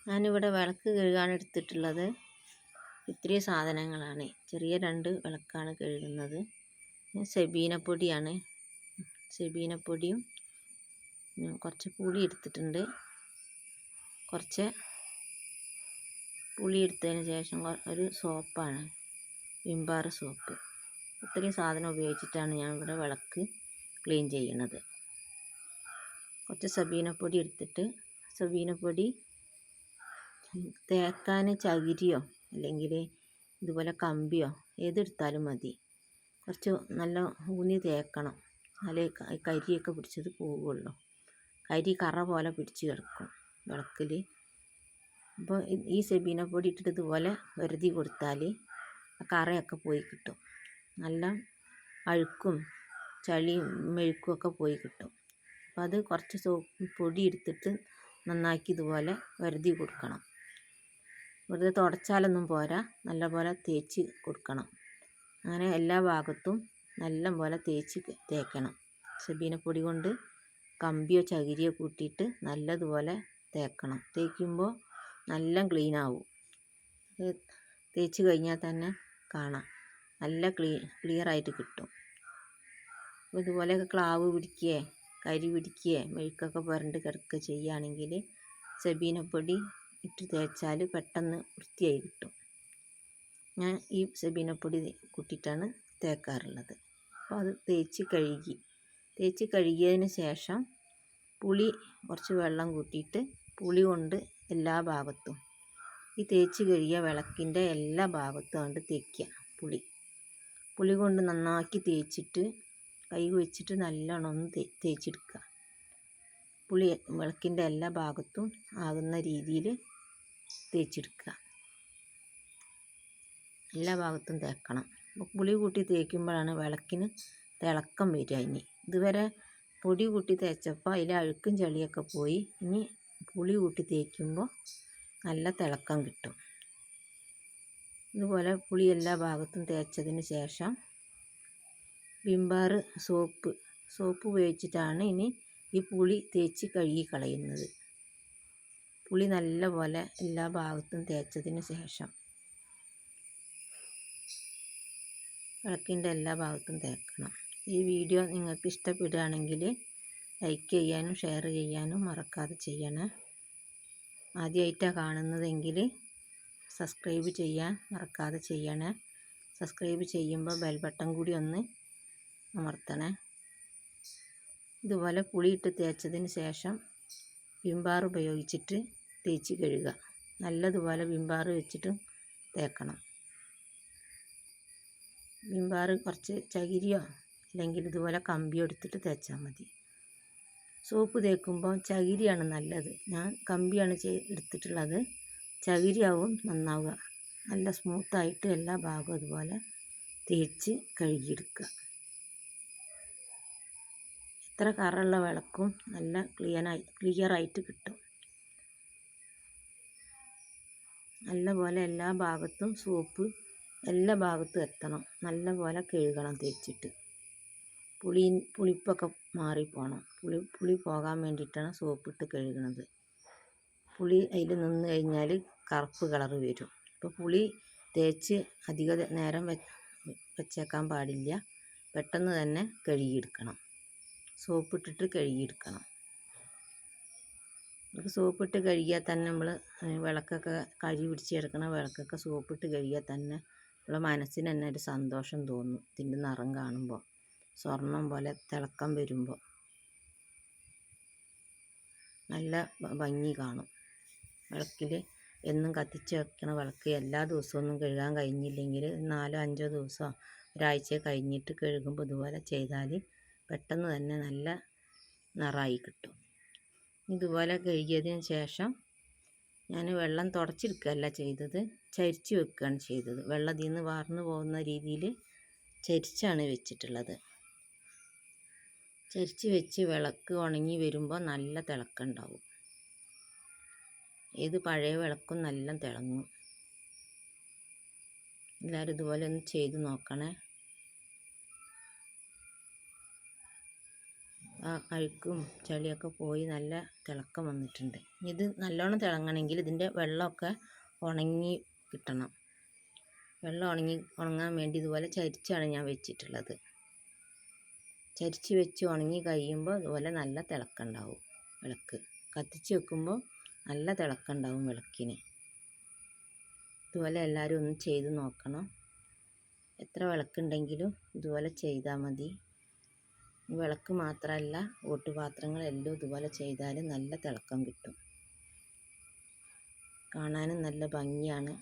ഞാനിവിടെ വിളക്ക് കഴുകാൻ എടുത്തിട്ടുള്ളത് ഇത്രയും സാധനങ്ങളാണ്. ചെറിയ 2 വിളക്കാണ് കഴുകുന്നത്. സെബീനപ്പൊടിയാണ്. സെബീനപ്പൊടിയും കുറച്ച് പുളി എടുത്തിട്ടുണ്ട്. കുറച്ച് പുളി എടുത്തതിന് ശേഷം ഒരു സോപ്പാണ്, വിം ബാർ സോപ്പ്. ഇത്രയും സാധനം ഉപയോഗിച്ചിട്ടാണ് ഞാൻ ഇവിടെ വിളക്ക് ക്ലീൻ ചെയ്യുന്നത്. കുറച്ച് സബീനപ്പൊടി എടുത്തിട്ട്, സബീനപ്പൊടി തേക്കാൻ ചകിരിയോ അല്ലെങ്കിൽ ഇതുപോലെ കമ്പിയോ ഏതെടുത്താലും മതി. കുറച്ച് നല്ല ഊന്നി തേക്കണം, എന്നാലേ കരിയൊക്കെ പിടിച്ചത് പോവുള്ളൂ. കരി കറ പോലെ പിടിച്ച് കിടക്കും വിളക്കിൽ. അപ്പോൾ ഈ സെബീനപ്പൊടി ഇട്ടിട്ട് ഇതുപോലെ വെറുതെ കൊടുത്താൽ ആ കറയൊക്കെ പോയി കിട്ടും. നല്ല അഴുക്കും ചളിയും മെഴുക്കും ഒക്കെ പോയി കിട്ടും. അപ്പോൾ അത് കുറച്ച് പൊടി എടുത്തിട്ട് നന്നാക്കി ഇതുപോലെ വെറുതെ കൊടുക്കണം. വെറുതെ തുടച്ചാലൊന്നും പോരാ, നല്ലപോലെ തേച്ച് കൊടുക്കണം. അങ്ങനെ എല്ലാ ഭാഗത്തും നല്ലപോലെ തേക്കണം. സെബീനപ്പൊടി കൊണ്ട് കമ്പിയോ ചകിരിയോ കൂട്ടിയിട്ട് നല്ലതുപോലെ തേക്കണം. തേക്കുമ്പോൾ നല്ല ക്ലീൻ ആവും. തേച്ച് കഴിഞ്ഞാൽ തന്നെ കാണാം, നല്ല ക്ലിയർ ആയിട്ട് കിട്ടും. ഇതുപോലെയൊക്കെ ക്ലാവ് പിടിക്കുകയോ കരി പിടിക്കുകയോ മെഴുക്കൊക്കെ പുരണ്ട് കിടക്കുക ചെയ്യുകയാണെങ്കിൽ സെബീനപ്പൊടി ഇട്ട് തേച്ചാൽ പെട്ടെന്ന് വൃത്തിയായി കിട്ടും. ഞാൻ ഈ സെബീനപ്പൊടി കൂട്ടിയിട്ടാണ് തേക്കാറുള്ളത്. അപ്പോൾ അത് തേച്ച് കഴുകിയതിന് ശേഷം പുളി കുറച്ച് വെള്ളം കൂട്ടിയിട്ട് പുളി കൊണ്ട് എല്ലാ ഭാഗത്തും ഈ തേച്ച് കഴുകിയ വിളക്കിൻ്റെ എല്ലാ ഭാഗത്തും കൊണ്ട് തേക്കുക. പുളി കൊണ്ട് നന്നാക്കി തേച്ചിട്ട് കൈ വെച്ചിട്ട് നല്ലോണം ഒന്ന് തേച്ചെടുക്കുക. പുളി വിളക്കിൻ്റെ എല്ലാ ഭാഗത്തും ആകുന്ന രീതിയിൽ തേച്ചെടുക്കുക. എല്ലാ ഭാഗത്തും തേക്കണം. അപ്പോൾ പുളി കൂട്ടി തേക്കുമ്പോഴാണ് വിളക്കിന് തിളക്കം വരിക. ഇതുവരെ പൊടി കൂട്ടി തേച്ചപ്പോൾ അതിൽ അഴുക്കും ചെളിയൊക്കെ പോയി. ഇനി പുളി കൂട്ടി തേക്കുമ്പോൾ നല്ല തിളക്കം കിട്ടും. ഇതുപോലെ പുളി എല്ലാ ഭാഗത്തും തേച്ചതിന് ശേഷം വിം ബാർ സോപ്പ് ഉപയോഗിച്ചിട്ടാണ് ഇനി ഈ പുളി തേച്ച് കഴുകി കളയുന്നത്. പുളി നല്ലപോലെ എല്ലാ ഭാഗത്തും തേച്ചതിന് ശേഷം വിളക്കിൻ്റെ എല്ലാ ഭാഗത്തും തേക്കണം. ഈ വീഡിയോ നിങ്ങൾക്ക് ഇഷ്ടപ്പെടുകയാണെങ്കിൽ ലൈക്ക് ചെയ്യാനും ഷെയർ ചെയ്യാനും മറക്കാതെ ചെയ്യണേ. ആദ്യമായിട്ടാണ് കാണുന്നതെങ്കിൽ സബ്സ്ക്രൈബ് ചെയ്യാൻ മറക്കാതെ ചെയ്യണേ. സബ്സ്ക്രൈബ് ചെയ്യുമ്പോൾ ബെൽ ബട്ടൺ കൂടി ഒന്ന് അമർത്തണേ. ഇതുപോലെ പുളിയിട്ട് തേച്ചതിന് ശേഷം വിം ബാർ ഉപയോഗിച്ചിട്ട് തേച്ച് കഴുകുക. നല്ലതുപോലെ വിം ബാർ വെച്ചിട്ട് തേക്കണം. വിം ബാർ കുറച്ച് ചകിരിയോ അല്ലെങ്കിൽ ഇതുപോലെ കമ്പിയോ എടുത്തിട്ട് തേച്ചാൽ മതി. സോപ്പ് തേക്കുമ്പോൾ ചകിരിയാണ് നല്ലത്. ഞാൻ കമ്പിയാണ് എടുത്തിട്ടുള്ളത്. ചകിരിയാവും നന്നാവുക. നല്ല സ്മൂത്തായിട്ട് എല്ലാ ഭാഗവും അതുപോലെ തേച്ച് കഴുകിയെടുക്കുക. എത്ര കറയുള്ള വിളക്കും നല്ല ക്ലിയറായിട്ട് കിട്ടും. നല്ലപോലെ എല്ലാ ഭാഗത്തും സോപ്പ് എല്ലാ ഭാഗത്തും എത്തണം. നല്ലപോലെ കഴുകണം തേച്ചിട്ട്. പുളിപ്പൊക്കെ മാറിപ്പോണം. പുളി പോകാൻ വേണ്ടിയിട്ടാണ് സോപ്പിട്ട് കഴുകുന്നത്. പുളി അതിൽ നിന്ന് കഴിഞ്ഞാൽ കറുപ്പ് കളറ് വരും. അപ്പോൾ പുളി തേച്ച് അധിക നേരം വെച്ചേക്കാൻ പാടില്ല. പെട്ടെന്ന് തന്നെ കഴുകിയെടുക്കണം. സോപ്പിട്ടിട്ട് കഴുകിയെടുക്കണം. സോപ്പിട്ട് കഴുകിയാൽ തന്നെ നമ്മൾ വിളക്കൊക്കെ കരി പിടിച്ച് കിടക്കണ വിളക്കൊക്കെ സോപ്പിട്ട് കഴുകിയാൽ തന്നെ നമ്മളെ മനസ്സിന് തന്നെ ഒരു സന്തോഷം തോന്നും. ഇതിൻ്റെ നിറം കാണുമ്പോൾ സ്വർണം പോലെ തിളക്കം വരുമ്പോൾ നല്ല ഭംഗി കാണും. വിളക്കിൽ എന്നും കത്തിച്ച് വെക്കണ വിളക്ക് എല്ലാ ദിവസമൊന്നും കഴുകാൻ കഴിഞ്ഞില്ലെങ്കിൽ 4-5 ദിവസം ഒരാഴ്ച കഴിഞ്ഞിട്ട് കഴുകുമ്പോൾ ഇതുപോലെ ചെയ്താൽ പെട്ടെന്ന് തന്നെ നല്ല നിറമായി കിട്ടും. ഇതുപോലെ കഴുകിയതിന് ശേഷം ഞാൻ വെള്ളം തുടച്ചെടുക്കുകയല്ല ചെയ്തത്, ചരിച്ച് വെക്കുകയാണ് ചെയ്തത്. വെള്ളം ഇതിൽ നിന്ന് വാർന്നു പോകുന്ന രീതിയിൽ ചരിച്ചാണ് വെച്ചിട്ടുള്ളത്. ചരിച്ച് വെച്ച് വിളക്ക് ഉണങ്ങി വരുമ്പോൾ നല്ല തിളക്കമുണ്ടാവും. ഏത് പഴയ വിളക്കും നല്ല തിളങ്ങും. എല്ലാവരും ഇതുപോലെ ഒന്ന് ചെയ്ത് നോക്കണേ. ആ അഴുക്കും ചളിയൊക്കെ പോയി നല്ല തിളക്കം വന്നിട്ടുണ്ട്. ഇത് നല്ലോണം തിളങ്ങണമെങ്കിൽ ഇതിൻ്റെ വെള്ളമൊക്കെ ഉണങ്ങി കിട്ടണം. വെള്ളം ഉണങ്ങാൻ വേണ്ടി ഇതുപോലെ ചരിച്ചാണ് ഞാൻ വെച്ചിട്ടുള്ളത്. ചരിച്ച് വെച്ച് ഉണങ്ങി കഴിയുമ്പോൾ ഇതുപോലെ നല്ല തിളക്കമുണ്ടാവും വിളക്ക്. കത്തിച്ച് വെക്കുമ്പോൾ നല്ല തിളക്കമുണ്ടാവും വിളക്കിന്. ഇതുപോലെ എല്ലാവരും ഒന്ന് ചെയ്ത് നോക്കണം. എത്ര വിളക്കുണ്ടെങ്കിലും ഇതുപോലെ ചെയ്താൽ മതി. വിളക്ക് മാത്രമല്ല, ഓട്ടുപാത്രങ്ങളെല്ലാം ഇതുപോലെ ചെയ്താൽ നല്ല തിളക്കം കിട്ടും. കാണാനും നല്ല ഭംഗിയാണ്.